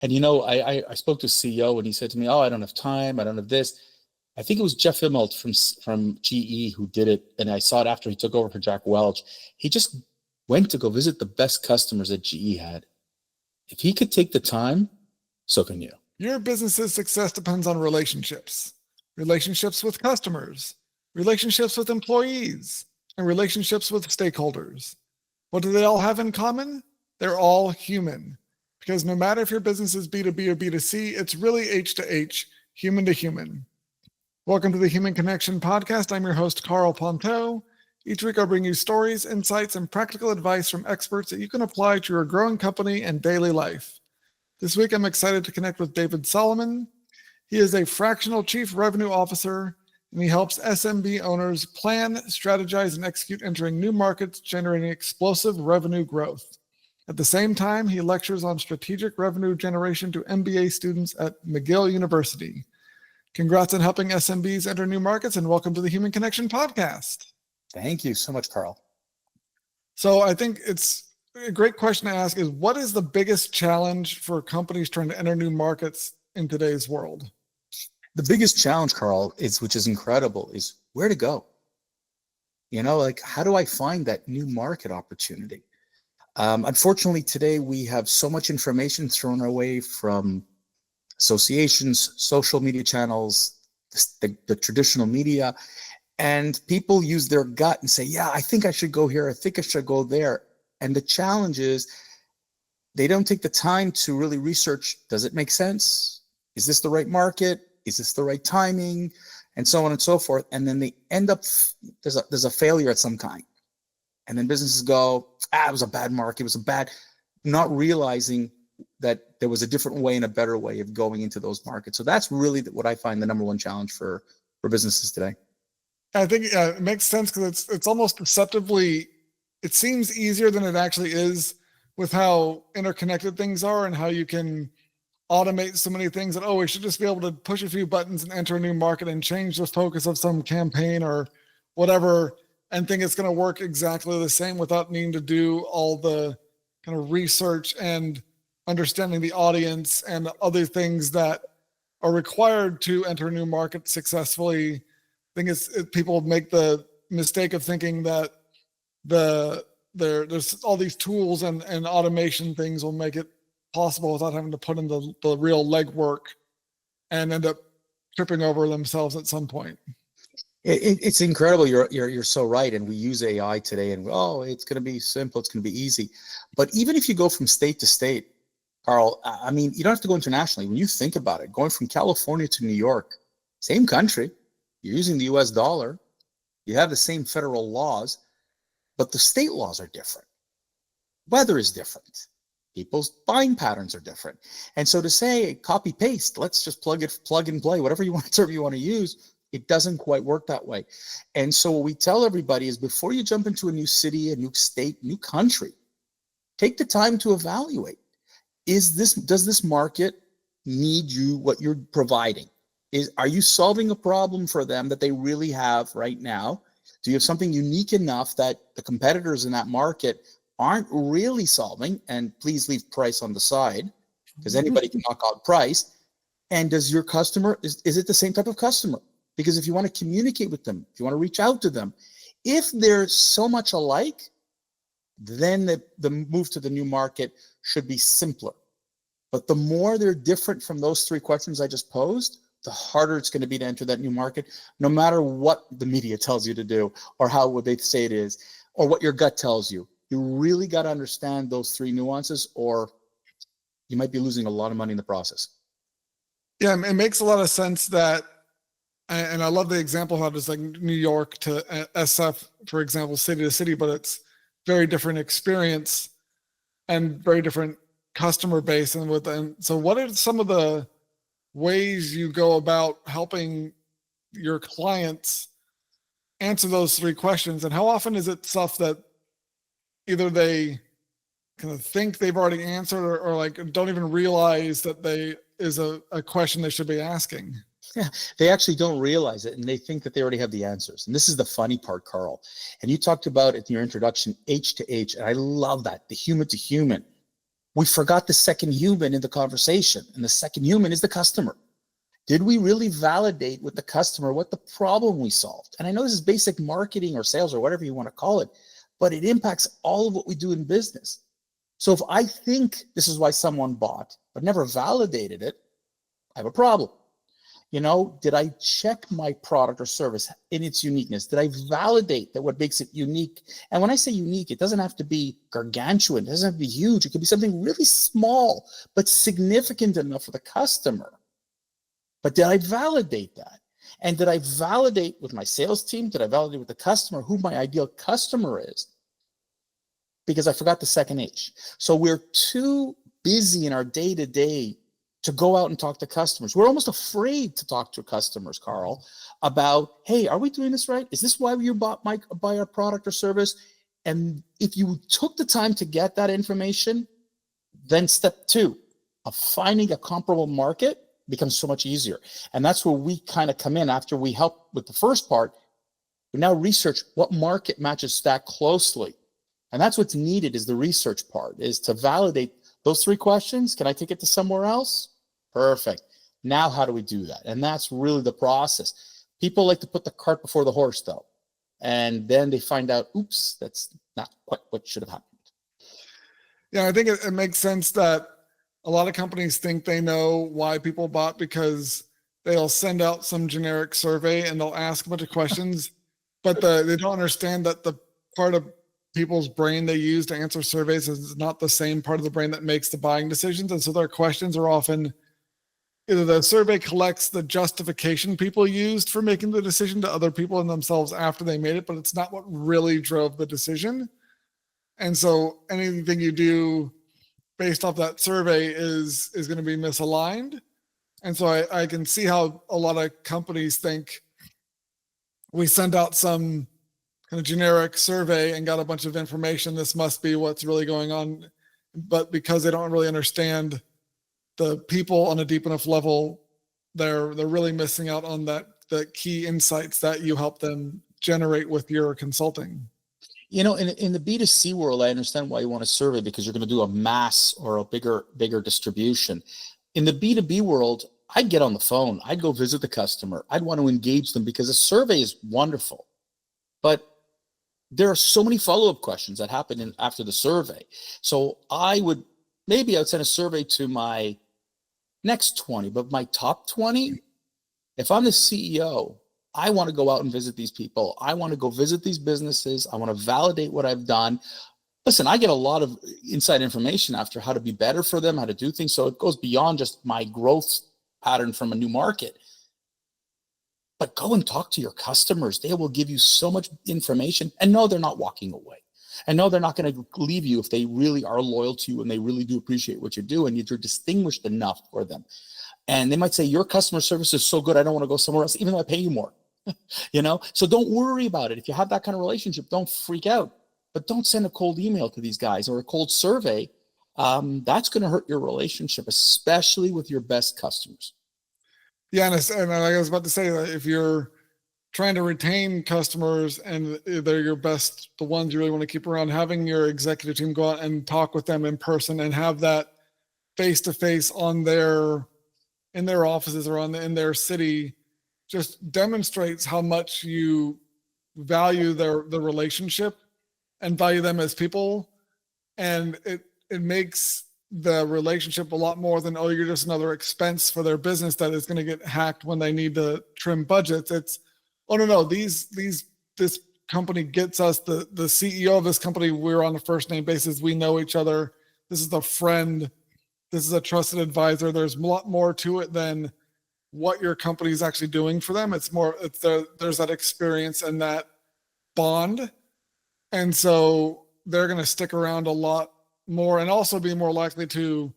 And I spoke to a CEO and he said to me, "Oh, I don't have time. I don't have this." I think it was Jeff Immelt from GE who did it, and I saw it after he took over for Jack Welch. He just went to go visit the best customers that GE had. If he could take the time, so can you. Your business's success depends on relationships. Relationships with customers, relationships with employees, and relationships with stakeholders. What do they all have in common? They're all human. Because no matter if your business is B2B or B2C, it's really H to H, human to human. Welcome to the Human Connection Podcast. I'm your host, Carl Ponto. Each week I'll bring you stories, insights, and practical advice from experts that you can apply to your growing company and daily life. This week I'm excited to connect with David Solomon. He is a Fractional Chief Revenue Officer, and he helps SMB owners plan, strategize, and execute entering new markets, generating explosive revenue growth. At the same time, he lectures on strategic revenue generation to MBA students at McGill University. Congrats on helping SMBs enter new markets, and welcome to the Human Connection Podcast. Thank you so much, Carl. So I think it's a great question to ask is, what is the biggest challenge for companies trying to enter new markets in today's world? The biggest challenge, Carl, which is incredible, is where to go. How do I find that new market opportunity? Unfortunately, today we have so much information thrown our way from associations, social media channels, the traditional media, and people use their gut and say, yeah, I think I should go here. I think I should go there. And the challenge is they don't take the time to really research. Does it make sense? Is this the right market? Is this the right timing? And so on and so forth. And then they end up, there's a failure at some kind. And then businesses go, it was a bad market. It was not realizing that there was a different way and a better way of going into those markets. So that's really what I find the number one challenge for businesses today. I think it makes sense because it's almost perceptibly, it seems easier than it actually is with how interconnected things are and how you can automate so many things that, we should just be able to push a few buttons and enter a new market and change the focus of some campaign or whatever and think it's going to work exactly the same without needing to do all the kind of research and understanding the audience and other things that are required to enter a new market successfully. I think people make the mistake of thinking that there's all these tools and automation things will make it possible without having to put in the real legwork and end up tripping over themselves at some point. It's incredible. You're so right. And we use AI today and it's going to be simple. It's going to be easy. But even if you go from state to state, Carl, I mean, you don't have to go internationally. When you think about it, going from California to New York, same country, you're using the US dollar, you have the same federal laws, but the state laws are different. Weather is different. People's buying patterns are different. And so to say copy paste, let's just plug and play, whatever you want to use, it doesn't quite work that way. And so what we tell everybody is before you jump into a new city, a new state, new country, take the time to evaluate. Does this market need what you're providing? Are you solving a problem for them that they really have right now? Do you have something unique enough that the competitors in that market aren't really solving? And please leave price on the side because anybody can knock out price. And does your customer, is it the same type of customer? Because if you want to communicate with them, if you want to reach out to them, if they're so much alike, then the move to the new market should be simpler. But the more they're different from those three questions I just posed, the harder it's going to be to enter that new market, no matter what the media tells you to do or how they say it is, or what your gut tells you. You really got to understand those three nuances, or you might be losing a lot of money in the process. Yeah, it makes a lot of sense that, and I love the example how it's like New York to SF, for example, city to city, but it's very different experience and very different customer base. And so what are some of the ways you go about helping your clients answer those three questions? And how often is it stuff that either they kind of think they've already answered or like don't even realize that is a question they should be asking? Yeah, they actually don't realize it and they think that they already have the answers. And this is the funny part, Carl. And you talked about in your introduction, H to H, and I love that, the human to human. We forgot the second human in the conversation, and the second human is the customer. Did we really validate with the customer what the problem we solved? And I know this is basic marketing or sales or whatever you want to call it, but it impacts all of what we do in business. So if I think this is why someone bought, but never validated it, I have a problem. Did I check my product or service in its uniqueness? Did I validate that what makes it unique? And when I say unique, it doesn't have to be gargantuan. It doesn't have to be huge. It could be something really small, but significant enough for the customer. But did I validate that? And did I validate with my sales team? Did I validate with the customer who my ideal customer is? Because I forgot the second H. So we're too busy in our day-to-day to go out and talk to customers. We're almost afraid to talk to customers, Carl, about, hey, are we doing this right? Is this why you buy our product or service? And if you took the time to get that information, then step 2 of finding a comparable market becomes so much easier. And that's where we kind of come in after we help with the first part. We now research what market matches that closely. And that's what's needed is the research part, is to validate those 3 questions. Can I take it to somewhere else? Perfect. Now, how do we do that? And that's really the process. People like to put the cart before the horse, though. And then they find out, oops, that's not quite what should have happened. Yeah, I think it makes sense that a lot of companies think they know why people bought because they'll send out some generic survey and they'll ask a bunch of questions, but they don't understand that the part of people's brain they use to answer surveys is not the same part of the brain that makes the buying decisions. And so their questions are often either the survey collects the justification people used for making the decision to other people and themselves after they made it, but it's not what really drove the decision. And so anything you do based off that survey is going to be misaligned. And so I can see how a lot of companies think we send out some kind of generic survey and got a bunch of information. This must be what's really going on. But because they don't really understand the people on a deep enough level, they're really missing out on the key insights that you help them generate with your consulting. In the B2C world, I understand why you want a survey because you're going to do a mass or a bigger distribution. In the B2B world, I'd get on the phone. I'd go visit the customer. I'd want to engage them because a survey is wonderful. But there are so many follow-up questions that happen after the survey. So I would send a survey to my next 20, but my top 20, if I'm the CEO, I want to go out and visit these people. I want to go visit these businesses. I want to validate what I've done. Listen, I get a lot of inside information after how to be better for them, how to do things. So it goes beyond just my growth pattern from a new market. But go and talk to your customers. They will give you so much information. And no, they're not walking away. And no, they're not going to leave you if they really are loyal to you and they really do appreciate what you do and you're distinguished enough for them. And they might say, your customer service is so good, I don't want to go somewhere else, even though I pay you more. So don't worry about it. If you have that kind of relationship, don't freak out. But don't send a cold email to these guys or a cold survey. That's going to hurt your relationship, especially with your best customers. Yeah, and like I was about to say, if you're trying to retain customers and they're your best, the ones you really want to keep around, having your executive team go out and talk with them in person and have that face-to-face in their offices or in their city just demonstrates how much you value the relationship and value them as people. And it makes the relationship a lot more than, oh, you're just another expense for their business that is going to get hacked when they need to trim budgets. It's, oh no, this company gets us, the CEO of this company, we're on a first name basis. We know each other. This is a friend. This is a trusted advisor. There's a lot more to it than what your company is actually doing for them. There's that experience and that bond. And so they're going to stick around a lot more and also be more likely to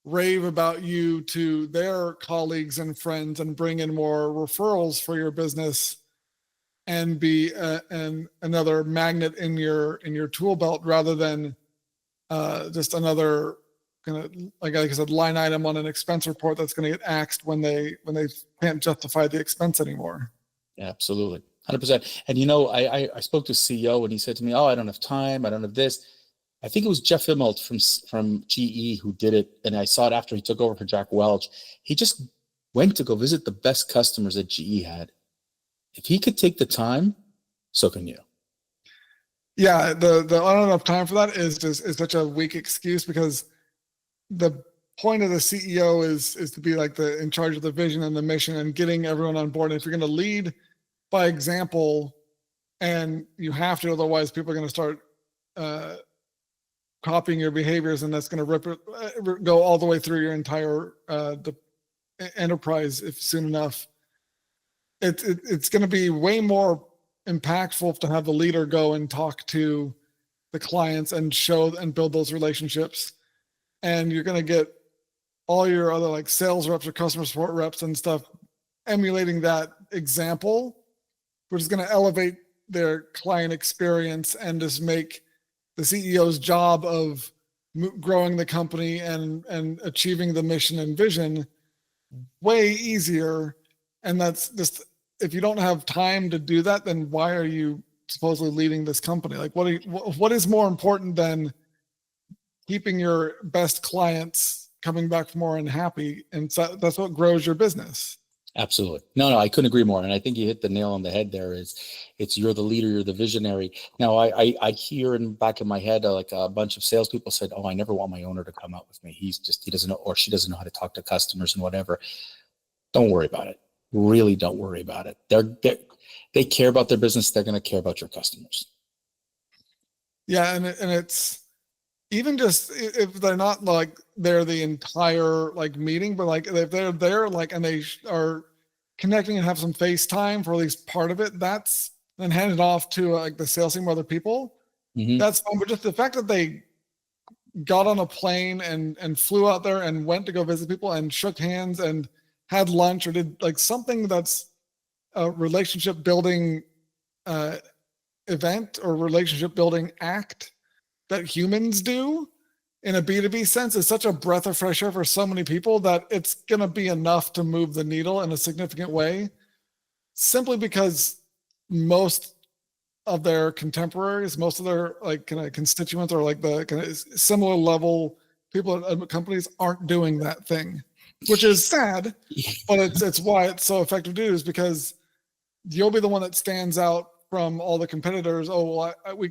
rave about you to their colleagues and friends and bring in more referrals for your business and be another magnet in your tool belt rather than just another kind of, like I said, line item on an expense report that's going to get axed when they can't justify the expense anymore. Yeah, absolutely. 100%. And I spoke to a CEO and he said to me, oh, I don't have time. I don't have this. I think it was Jeff Immelt from GE who did it, and I saw it after he took over for Jack Welch. He just went to go visit the best customers that GE had. If he could take the time, so can you. Yeah, the I don't have time for that is such a weak excuse, because the point of the CEO is to be like in charge of the vision and the mission and getting everyone on board. And if you're going to lead by example, and you have to, otherwise people are going to start copying your behaviors, and that's going to go all the way through your entire the enterprise if soon enough. It's going to be way more impactful to have the leader go and talk to the clients and show and build those relationships. And you're going to get all your other like sales reps or customer support reps and stuff emulating that example, which is going to elevate their client experience and just make the CEO's job of growing the company and achieving the mission and vision way easier. And that's just, if you don't have time to do that, then why are you supposedly leading this company? Like, what is more important than keeping your best clients coming back for more and happy? And so that's what grows your business. Absolutely. No, I couldn't agree more. And I think you hit the nail on the head there. It's you're the leader, you're the visionary. Now, I hear in the back of my head, like a bunch of salespeople said, oh, I never want my owner to come out with me. He doesn't know, or she doesn't know how to talk to customers and whatever. Don't worry about it. Really don't worry about it. They care about their business. They're going to care about your customers. Yeah. And it's even just if they're not like they're the entire like meeting, but like if they're there, like, and they are connecting and have some FaceTime for at least part of it, that's then handed off to like the sales team or other people. Mm-hmm. That's fine. But just the fact that they got on a plane and flew out there and went to go visit people and shook hands and had lunch or did like something that's a relationship building event or relationship building act that humans do in a B2B sense is such a breath of fresh air for so many people that it's going to be enough to move the needle in a significant way, simply because most of their contemporaries, most of their like kind of constituents or like the kind of similar level people at companies aren't doing that thing, which is sad, but it's why it's so effective to do, is because you'll be the one that stands out from all the competitors. Oh, well, we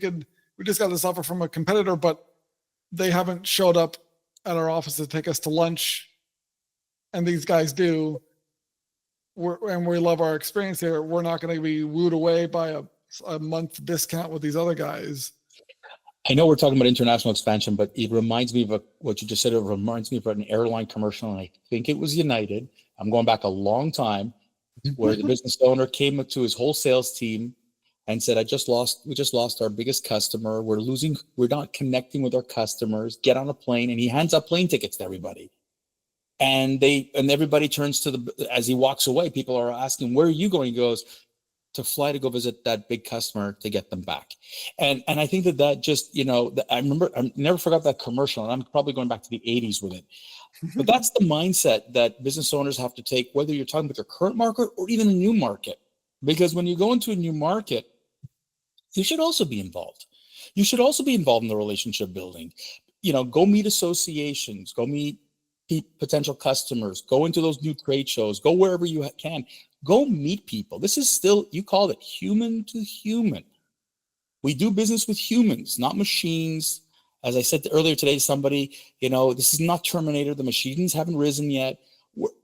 just got this offer from a competitor, but they haven't showed up at our office to take us to lunch, and these guys do. And we love our experience here. We're not going to be wooed away by a month discount with these other guys. I know we're talking about international expansion, but it reminds me of what you just said. It reminds me of an airline commercial, and I think it was United. I'm going back a long time, where the business owner came up to his whole sales team and said, we just lost our biggest customer. We're not connecting with our customers. Get on a plane. And he hands out plane tickets to everybody. And everybody turns as he walks away, people are asking, where are you going? He goes, to fly to go visit that big customer to get them back. And I think that just, I never forgot that commercial, and I'm probably going back to the 80s with it. But that's the mindset that business owners have to take, whether you're talking about their current market or even a new market. Because when you go into a new market, you should also be involved. You should also be involved in the relationship building. Go meet associations, go meet potential customers, go into those new trade shows, go wherever you can, go meet people. This is still, you call it human to human. We do business with humans, not machines. As I said earlier today to somebody, this is not Terminator. The machines haven't risen yet.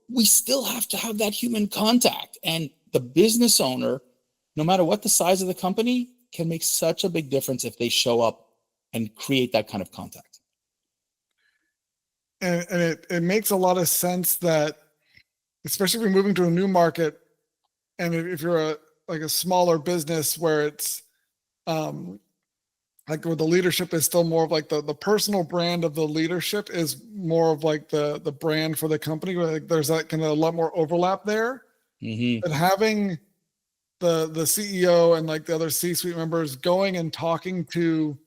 We still have to have that human contact. And the business owner, no matter what the size of the company, can make such a big difference if they show up and create that kind of contact. And it makes a lot of sense that, especially if you're moving to a new market, and if you're a smaller business where it's like where the leadership is still more of like the personal brand of the leadership is more of like the brand for the company. Like there's that kind of a lot more overlap there. Mm-hmm. But having the CEO and like the other C-suite members going and talking to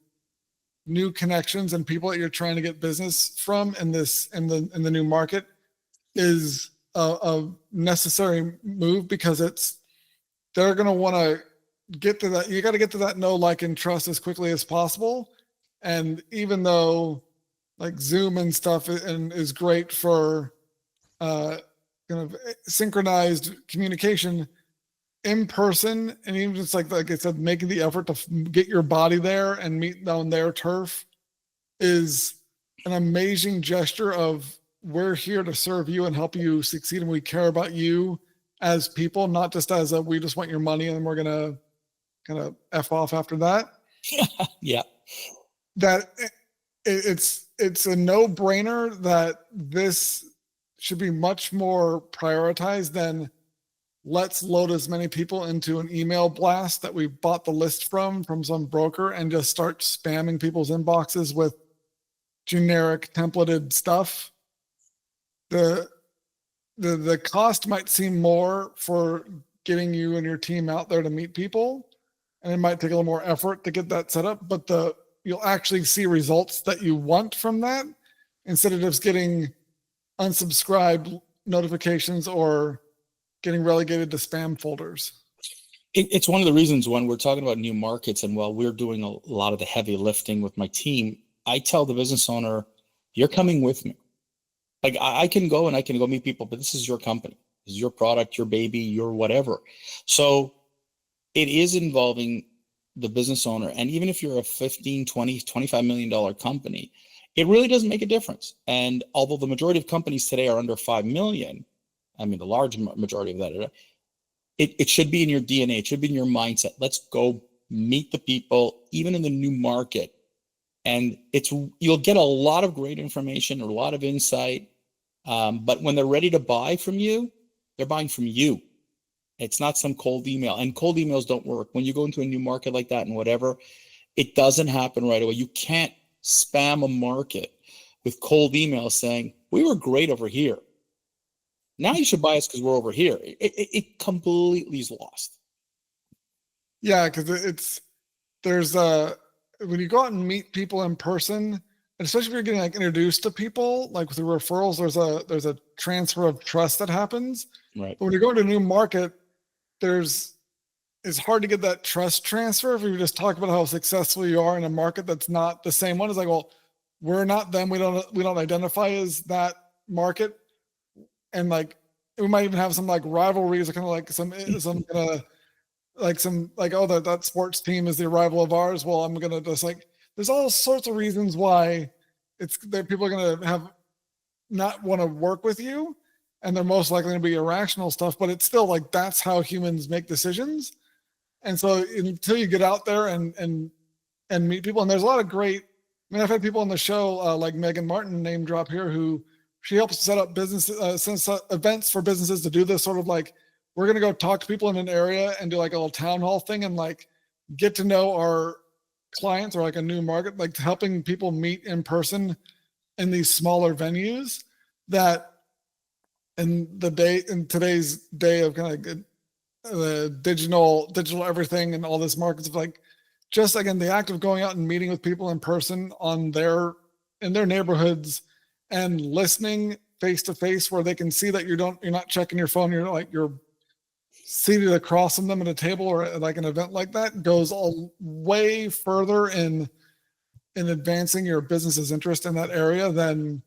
new connections and people that you're trying to get business from in the new market is a necessary move, because they're going to want to get to that. You got to get to that know, like, and trust as quickly as possible. And even though like Zoom and stuff and is great for kind of synchronized communication, in person, and even just like I said, making the effort to get your body there and meet on their turf is an amazing gesture of we're here to serve you and help you succeed, and we care about you as people, not just as a we just want your money and we're gonna kind of f off after that. Yeah. That it's a no-brainer that this should be much more prioritized than let's load as many people into an email blast that we bought the list from some broker and just start spamming people's inboxes with generic templated stuff. The cost might seem more for getting you and your team out there to meet people, and it might take a little more effort to get that set up, but you'll actually see results that you want from that instead of just getting unsubscribed notifications or getting relegated to spam folders. It's one of the reasons when we're talking about new markets, and while we're doing a lot of the heavy lifting with my team, I tell the business owner, you're coming with me. Like I can go meet people, but this is your company. This is your product, your baby, your whatever. So it is involving the business owner. And even if you're a 15, 20, $25 million company, it really doesn't make a difference. And although the majority of companies today are under 5 million, I mean, the large majority of that, it should be in your DNA. It should be in your mindset. Let's go meet the people, even in the new market. And you'll get a lot of great information, a lot of insight. But when they're ready to buy from you, they're buying from you. It's not some cold email. And cold emails don't work. When you go into a new market like that and whatever, it doesn't happen right away. You can't spam a market with cold emails saying, we were great over here. Now you should buy us because we're over here. It completely is lost. Yeah, because when you go out and meet people in person, and especially if you're getting like introduced to people, like with the referrals, there's a transfer of trust that happens. Right. But when you go into a new market, it's hard to get that trust transfer if you just talk about how successful you are in a market that's not the same one. It's like, well, we're not them. We don't identify as that market. And like we might even have some like rivalries or kind of like some that sports team is the rival of ours. Well, I'm gonna just like there's all sorts of reasons why that people are gonna have not want to work with you, and they're most likely to be irrational stuff. But it's still like that's how humans make decisions. And so until you get out there and meet people, and there's a lot of great. I mean, I've had people on the show like Megan Martin, name drop here, who she helps set up events for businesses to do this sort of like, we're going to go talk to people in an area and do like a little town hall thing and like get to know our clients or like a new market, like helping people meet in person in these smaller venues that in today's day of kind of digital everything and all this markets of like, just again, the act of going out and meeting with people in person in their neighborhoods and listening face to face where they can see that you're not checking your phone. You're seated across from them at a table or at like an event like that goes way further in advancing your business's interest in that area than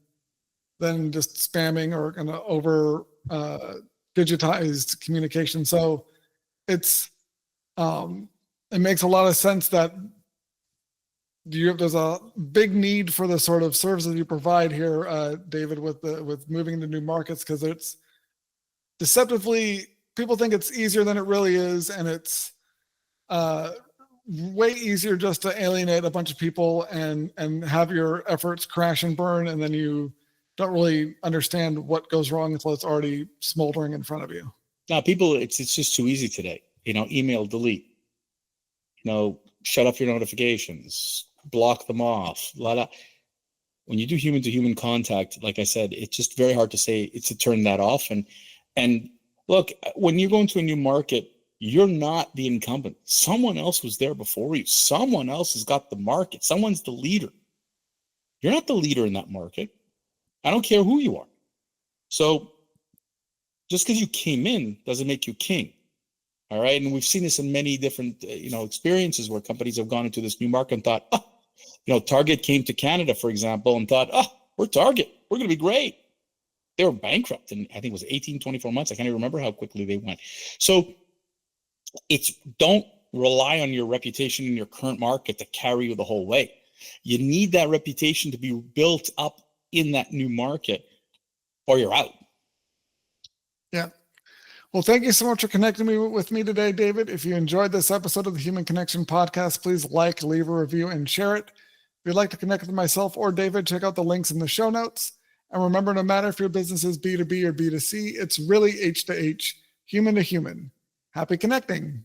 just spamming or kind of over digitized communication. So it makes a lot of sense that there's a big need for the sort of services you provide here, David, with moving into new markets, because it's deceptively, people think it's easier than it really is, and it's way easier just to alienate a bunch of people and have your efforts crash and burn, and then you don't really understand what goes wrong until it's already smoldering in front of you. Now, people, it's just too easy today. Email, delete. Shut off your notifications, block them off. When you do human to human contact, like I said, it's just very hard to turn that off. And look, when you go into a new market, you're not the incumbent. Someone else was there before you. Someone else has got the market. Someone's the leader. You're not the leader in that market. I don't care who you are. So just because you came in doesn't make you king. All right. And we've seen this in many different, experiences where companies have gone into this new market and thought, Target came to Canada, for example, and thought, oh, we're Target. We're going to be great. They were bankrupt in, I think it was 18, 24 months. I can't even remember how quickly they went. So don't rely on your reputation in your current market to carry you the whole way. You need that reputation to be built up in that new market, or you're out. Yeah. Well, thank you so much for connecting with me today, David. If you enjoyed this episode of the Human Connection Podcast, please like, leave a review, and share it. If you'd like to connect with myself or David, check out the links in the show notes. And remember, no matter if your business is B2B or B2C, it's really H to H, human to human. Happy connecting.